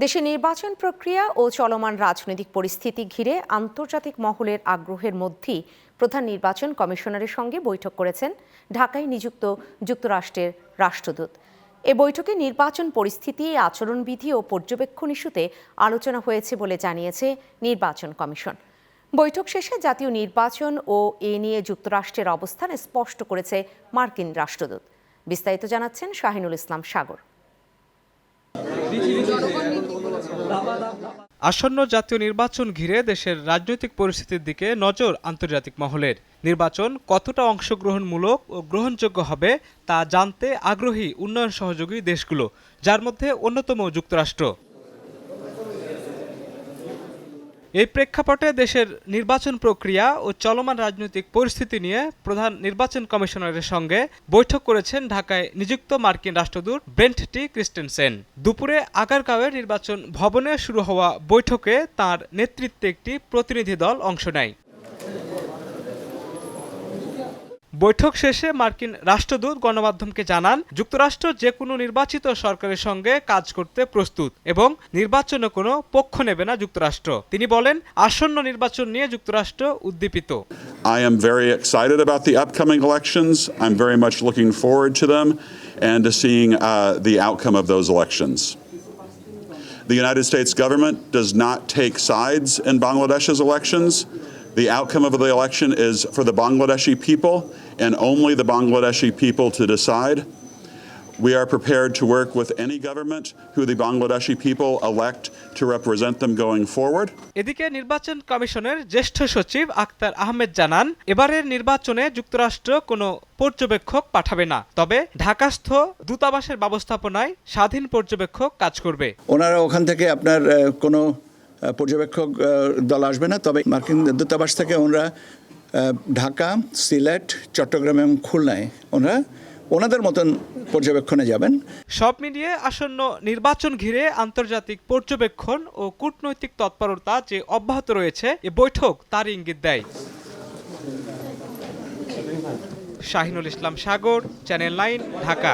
দেশে নির্বাচন প্রক্রিয়া ও চলমান রাজনৈতিক পরিস্থিতি ঘিরে আন্তর্জাতিক মহলের আগ্রহের মধ্যেই প্রধান নির্বাচন কমিশনারের সঙ্গে বৈঠক করেছেন ঢাকায় নিযুক্ত যুক্তরাষ্ট্রের রাষ্ট্রদূত। এ বৈঠকে নির্বাচন পরিস্থিতি, আচরণবিধি ও পর্যবেক্ষণ ইস্যুতে আলোচনা হয়েছে বলে জানিয়েছে নির্বাচন কমিশন। বৈঠক শেষে জাতীয় নির্বাচন ও এ নিয়ে যুক্তরাষ্ট্রের অবস্থান স্পষ্ট করেছে মার্কিন রাষ্ট্রদূত। বিস্তারিত জানাচ্ছেন শাহিনুল ইসলাম সাগর। আসন্ন জাতীয় নির্বাচন ঘিরে দেশের রাজনৈতিক পরিস্থিতির দিকে নজর আন্তর্জাতিক মহলের। নির্বাচন কতটা অংশগ্রহণমূলক ও গ্রহণযোগ্য হবে তা জানতে আগ্রহী উন্নয়ন সহযোগী দেশগুলো, যার মধ্যে অন্যতম যুক্তরাষ্ট্র। এই প্রেক্ষাপটে দেশের নির্বাচন প্রক্রিয়া ও চলমান রাজনৈতিক পরিস্থিতি নিয়ে প্রধান নির্বাচন কমিশনারের সঙ্গে বৈঠক করেছেন ঢাকায় নিযুক্ত মার্কিন রাষ্ট্রদূত ব্রেন্ট টি ক্রিস্টেনসেন। দুপুরে আগারগাঁওয়ের নির্বাচন ভবনে শুরু হওয়া বৈঠকে তার নেতৃত্বে একটি প্রতিনিধি দল অংশ নেয়। বৈঠক শেষে মার্কিন রাষ্ট্রদূত গণমাধ্যমকে জানান, যুক্তরাষ্ট্র যে কোনো নির্বাচিত সরকারের সঙ্গে কাজ করতে প্রস্তুত এবং নির্বাচনে কোনো পক্ষ নেবে না যুক্তরাষ্ট্র। তিনি বলেন, আসন্ন নির্বাচন নিয়ে যুক্তরাষ্ট্র উদ্দীপিত। I am very excited about the upcoming elections. I'm very much looking forward to them and to seeing the outcome of those elections. The United States government does not take sides in Bangladesh's elections. The outcome of the election is for the Bangladeshi people and only the Bangladeshi people to decide. We are prepared to work with any government who the Bangladeshi people elect to represent them going forward. এদিকে নির্বাচন কমিশনের জ্যেষ্ঠ সচিব আক্তার আহমেদ জানান, এবারের নির্বাচনে যুক্তরাষ্ট্র কোনো পর্যবেক্ষক পাঠাবে না, তবে ঢাকাস্থ দূতাবাসের ব্যবস্থাপনায় স্বাধীন পর্যবেক্ষক কাজ করবে। ওনারা ওখান থেকে আপনার কোনো পর্যবেক্ষক দল আসবে না, তবে মার্কিন দূতাবাস থেকে ওনারা ঢাকা, সিলেট, চট্টগ্রাম এবং খুলনায় ওনাদের মতন পর্যবেক্ষণে যাবেন। সব মিলিয়ে আসন্ন নির্বাচন ঘিরে আন্তর্জাতিক পর্যবেক্ষণ ও কূটনৈতিক তৎপরতা যে অব্যাহত রয়েছে, এ বৈঠক তার ইঙ্গিত দেয়। শাহিনুল ইসলাম সাগর, চ্যানেল 9, ঢাকা।